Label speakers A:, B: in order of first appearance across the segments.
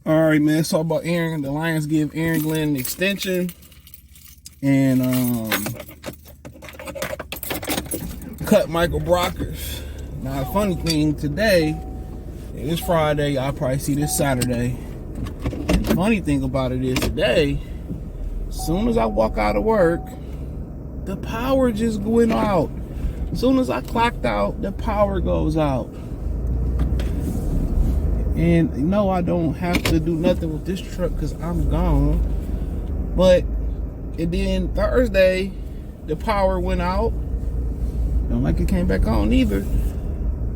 A: All right, man. So about Aaron, the Lions give Aaron Glenn an extension, and cut Michael Brockers. Now, the funny thing today, it's Friday. Y'all probably see this Saturday. And the funny thing about it is today, as soon as I walk out of work, the power just went out. As soon as I clocked out, the power goes out. And no, I don't have to do nothing with this truck because I'm gone. But and then Thursday, the power went out. Don't like it came back on either.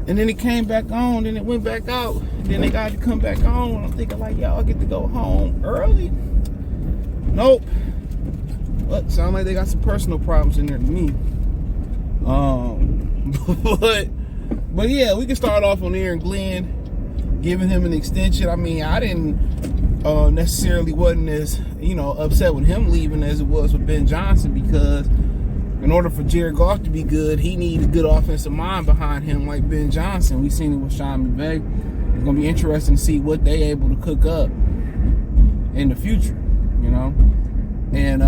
A: And then it came back on, then it went back out. And then they got to come back on. I'm thinking like, y'all get to go home early. Nope. But sound like they got some personal problems in there to me. But yeah, we can start off on Aaron Glenn. Giving him an extension. I mean, I didn't necessarily wasn't as, upset with him leaving as it was with Ben Johnson, because in order for Jared Goff to be good, he needs a good offensive mind behind him like Ben Johnson. We've seen it with Sean McVay. It's going to be interesting to see what they able to cook up in the future, And,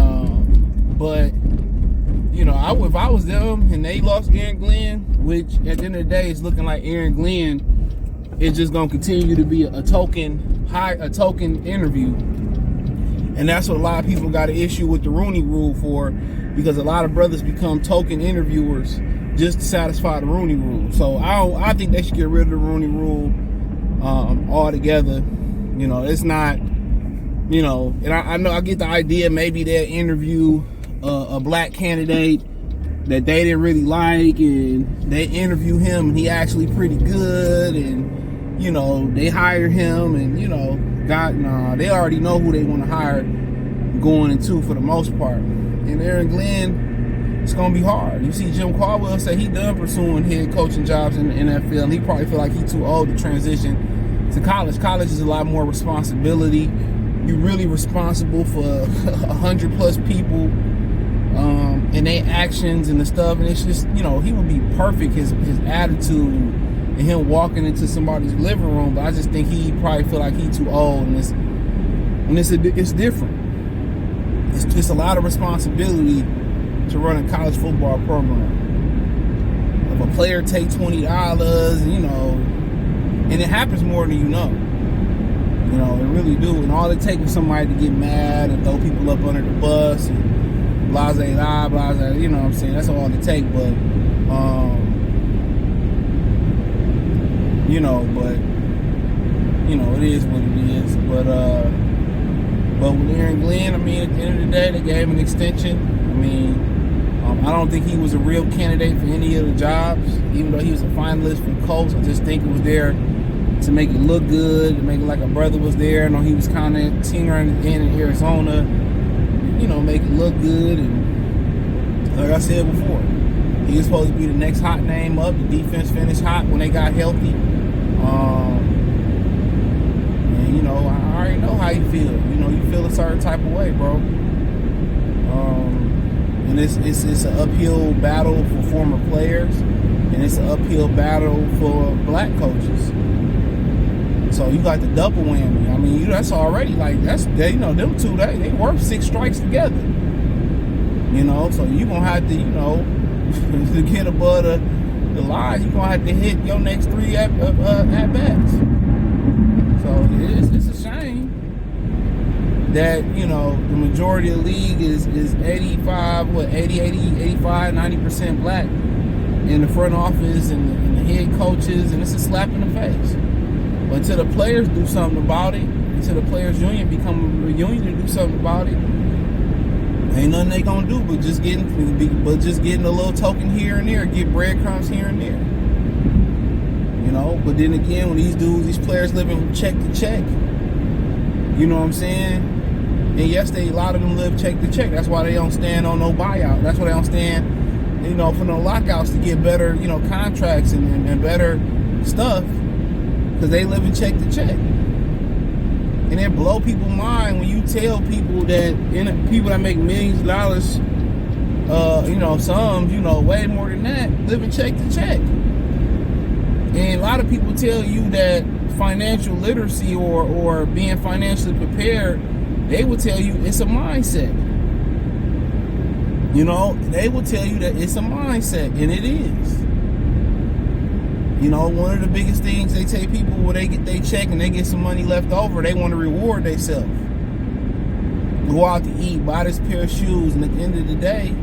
A: but, if I was them and they lost Aaron Glenn, which at the end of the day is looking like Aaron Glenn is just gonna continue to be a token interview, and that's what a lot of people got an issue with the Rooney Rule for, because a lot of brothers become token interviewers just to satisfy the Rooney Rule. So I think they should get rid of the Rooney Rule altogether. It's not, and I know I get the idea maybe they'll interview a black candidate that they didn't really like, and they interview him and he actually pretty good, and they hire him, and they already know who they want to hire going into for the most part. And Aaron Glenn, it's gonna be hard. You see Jim Caldwell say he done pursuing head coaching jobs in the NFL, and he probably feel like he's too old to transition to college. College is a lot more responsibility. You're really responsible for 100+ people and their actions and the stuff, and it's just, he would be perfect, his attitude and him walking into somebody's living room. But I just think he probably feel like he's too old, and it's different. It's just a lot of responsibility to run a college football program. If a player take $20, and it happens more than you know. It really do. And all it takes is somebody to get mad and throw people up under the bus and blase, what I'm saying? That's all it takes. But it is what it is. But with Aaron Glenn, at the end of the day, they gave him an extension. I don't think he was a real candidate for any of the jobs, even though he was a finalist for the Colts. I just think it was there to make it look good, to make it like a brother was there. I know he was kind of tinkering in Arizona, make it look good. And like I said before, he was supposed to be the next hot name up. The defense finished hot when they got healthy. And I already know how you feel. You feel a certain type of way, bro. And it's an uphill battle for former players, and it's an uphill battle for black coaches. So you got the double whammy. That's already them two, they work 6 strikes together. So you gonna have to, to get above the line, you're gonna have to hit your next 3 at bats. So it's a shame that, the majority of the league is 85, 90% black in the front office and the head coaches, and it's a slap in the face. But until the players do something about it, until the players union become a union to do something about it, ain't nothing they gonna do but just getting a little token here and there, get breadcrumbs here and there. But then again, when these players living check to check, you know what I'm saying? And yes, a lot of them live check to check. That's why they don't stand on no buyout. That's why they don't stand, for no lockouts to get better, contracts and better stuff, because they live in check to check. And it blow people's mind when you tell people that, people that make millions of dollars, some, way more than that, live in check to check. And a lot of people tell you that financial literacy or being financially prepared, they will tell you it's a mindset. You know, they will tell you that it's a mindset, and it is. You know, one of the biggest things they tell people when they get their check and they get some money left over, they want to reward themselves. Go out to eat, buy this pair of shoes, and at the end of the day,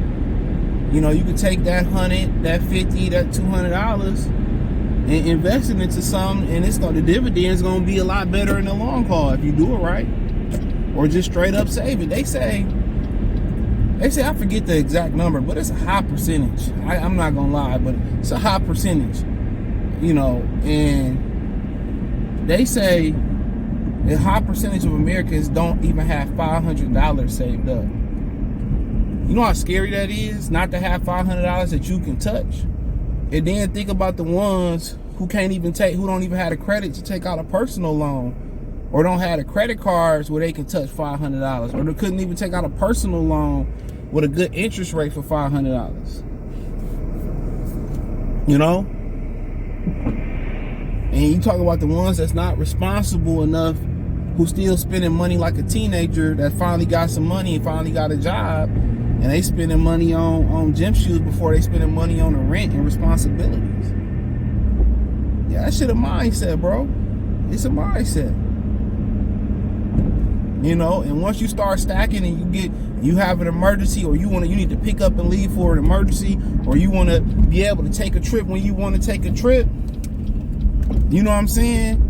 A: you know, you can take that $100, that $50, that $200 and invest it into something, and the dividend's gonna be a lot better in the long haul if you do it right, or just straight up save it. They say I forget the exact number, but it's a high percentage. I'm not gonna lie, but it's a high percentage. You know, and they say a high percentage of Americans don't even have $500 saved up. You know how scary that is, not to have $500 that you can touch. And then think about the ones who don't even have the credit to take out a personal loan, or don't have the credit cards where they can touch $500, or they couldn't even take out a personal loan with a good interest rate for $500. You know? And you talk about the ones that's not responsible enough, who still spending money like a teenager that finally got some money and finally got a job, and they spending money on gym shoes before they spending money on the rent and responsibilities. Yeah, that shit a mindset, bro. It's a mindset. You know, and once you start stacking and you have an emergency, or you need to pick up and leave for an emergency, or you want to be able to take a trip when you want to take a trip, you know what I'm saying?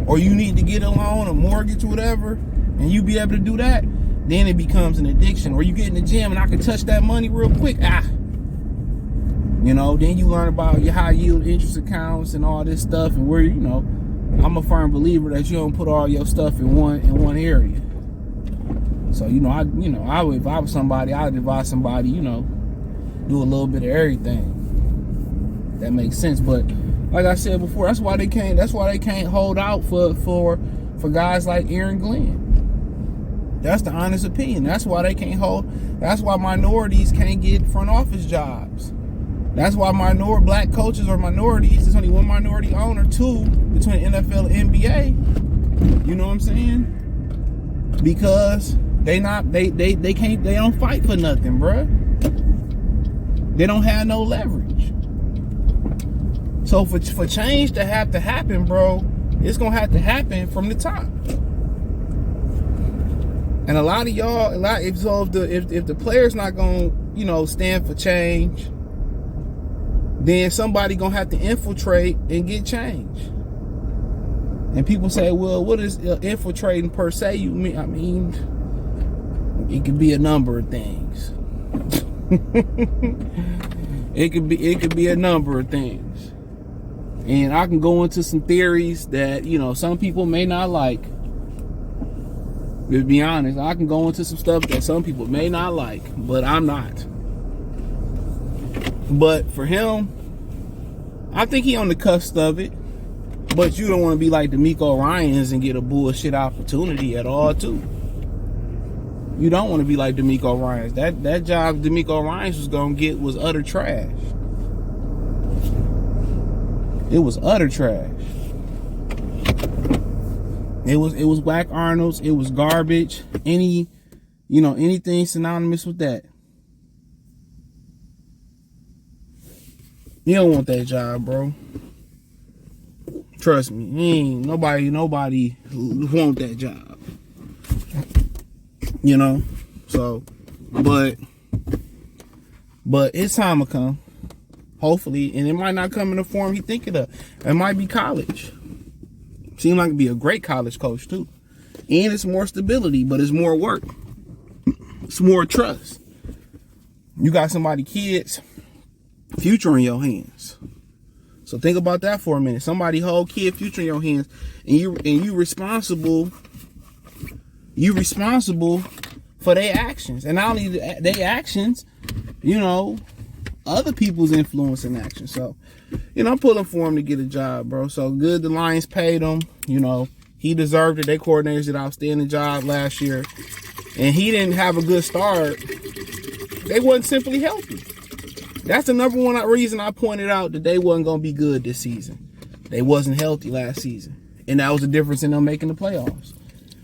A: Or you need to get a loan, a mortgage, or whatever, and you be able to do that, then it becomes an addiction. Or you get in the gym and I can touch that money real quick. You know, then you learn about your high yield interest accounts and all this stuff, and where, you know, I'm a firm believer that you don't put all your stuff in one area. So, if I was somebody, I'd advise somebody, you know, do a little bit of everything. That makes sense. But like I said before, that's why they can't hold out for guys like Aaron Glenn. That's the honest opinion. That's why they can't that's why minorities can't get front office jobs. That's why black coaches or minorities, there's only one minority owner, two between NFL and NBA. You know what I'm saying? Because they don't fight for nothing, bruh. They don't have no leverage. So for change to have to happen, bro, it's gonna have to happen from the top. And a lot of y'all, if the player's not gonna, you know, stand for change, then somebody gonna have to infiltrate and get change. And people say, well, what is infiltrating per se you mean? I mean, it could be a number of things. It could be a number of things. And I can go into some theories that, you know, some people may not like. To be honest, I can go into some stuff that some people may not like, but I'm not. But for him, I think he on the cusp of it. But you don't want to be like DeMeco Ryans and get a bullshit opportunity at all, too. You don't want to be like DeMeco Ryans. That job DeMeco Ryans was going to get was utter trash. It was utter trash. It was whack Arnold's. It was garbage. Anything synonymous with that. You don't want that job, bro. Trust me. Ain't nobody want that job. You know? So, but his time will come. Hopefully. And it might not come in the form he think it of. It might be college. Seems like it'd be a great college coach too. And it's more stability, but it's more work. It's more trust. You got somebody kids' future in your hands. So think about that for a minute. Somebody whole kid future in your hands, and you responsible. You responsible for their actions, and not only their actions, you know, other people's influence and action. So, you know, I'm pulling for him to get a job, bro. So good, the Lions paid him. You know, he deserved it. They coordinators did an outstanding job last year, and he didn't have a good start. They wasn't simply healthy. That's the number one reason I pointed out that they wasn't going to be good this season. They wasn't healthy last season. And that was the difference in them making the playoffs.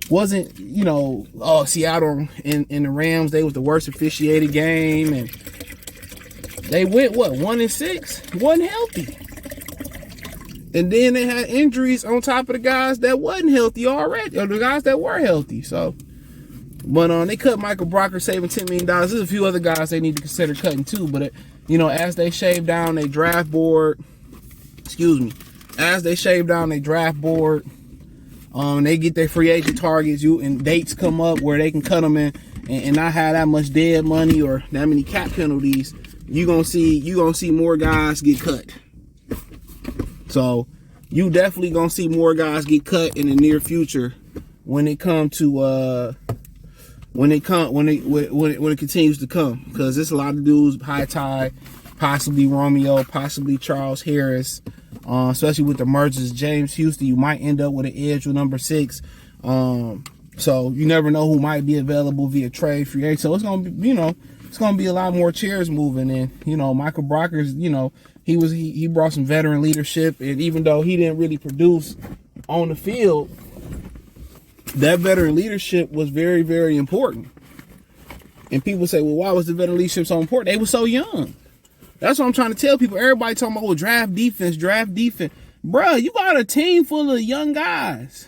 A: Wasn't, you know, Seattle and the Rams, they was the worst officiated game, and they went, what, 1-6? Wasn't healthy. And then they had injuries on top of the guys that wasn't healthy already, or the guys that were healthy. So, but they cut Michael Brocker, saving $10 million. There's a few other guys they need to consider cutting too. But, you know, as they shave down their draft board, they get their free agent targets, and dates come up where they can cut them in and not have that much dead money or that many cap penalties. You gonna see more guys get cut. So you definitely gonna see more guys get cut in the near future when it comes to when it continues to come, because there's a lot of dudes, High Tide, possibly Romeo, possibly Charles Harris, especially with the mergers, James Houston. You might end up with an edge with number 6. So you never know who might be available via trade, free agent. So it's gonna be, you know, it's gonna be a lot more chairs moving. And, you know, Michael Brocker's, you know, he brought some veteran leadership, and even though he didn't really produce on the field, that veteran leadership was very, very important. And people say, well, why was the veteran leadership so important? They were so young. That's what I'm trying to tell people. Everybody talking about, well, draft defense. Bruh, you got a team full of young guys.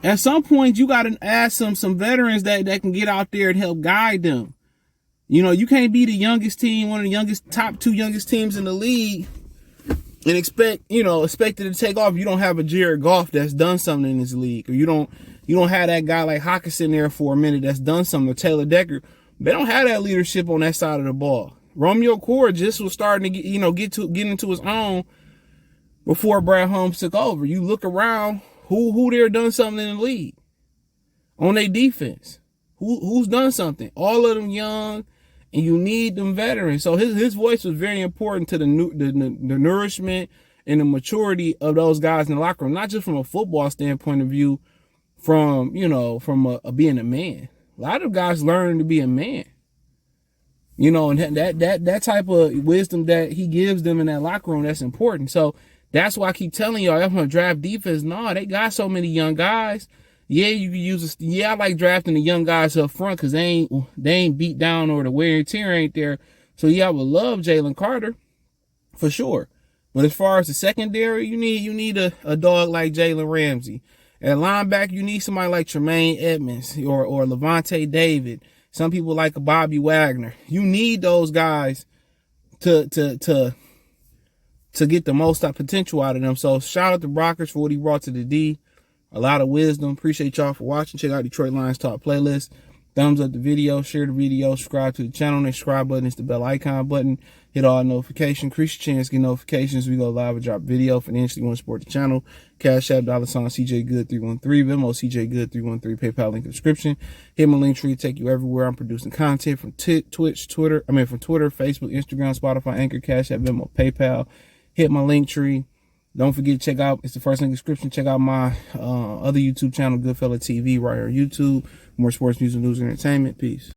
A: At some point, you got to ask some veterans that can get out there and help guide them. You know, you can't be the youngest team, one of the top 2 youngest teams in the league, and expect it to take off. You don't have a Jared Goff that's done something in this league, or you don't have that guy like Hawkinson there for a minute that's done something, or Taylor Decker. They don't have that leadership on that side of the ball. Romeo Core just was starting to get into his own before Brad Holmes took over. You look around, who there done something in the league on their defense? Who's done something? All of them young, and you need them veterans. So his voice was very important to the nourishment and the maturity of those guys in the locker room, not just from a football standpoint of view, from being a man. A lot of guys learning to be a man. You know, and that type of wisdom that he gives them in that locker room, that's important. So that's why I keep telling y'all, I'm gonna draft defense. No, they got so many young guys. Yeah, you can use I like drafting the young guys up front because they ain't beat down, or the wear and tear ain't there. So yeah, I would love Jalen Carter for sure. But as far as the secondary, you need a dog like Jalen Ramsey. At linebacker, you need somebody like Tremaine Edmonds or Levante David. Some people like a Bobby Wagner. You need those guys to get the most potential out of them. So shout out to Brockers for what he brought to the D. A lot of wisdom. Appreciate y'all for watching. Check out Detroit Lions Talk playlist. Thumbs up the video, share the video, subscribe to the channel. The subscribe button is the bell icon button. Hit all notifications. Increase your chance to get notifications. We go live and drop video. Financially, want to support the channel. Cash App, $CJ Good 313. Venmo, CJ Good 313. PayPal link in the description. Hit my link tree to take you everywhere. I'm producing content from Twitter, Facebook, Instagram, Spotify, Anchor, Cash App, Venmo, PayPal. Hit my link tree. Don't forget to check out, it's the first link in the description. Check out my other YouTube channel, Goodfella TV, right here on YouTube. More sports, music, news, and entertainment. Peace.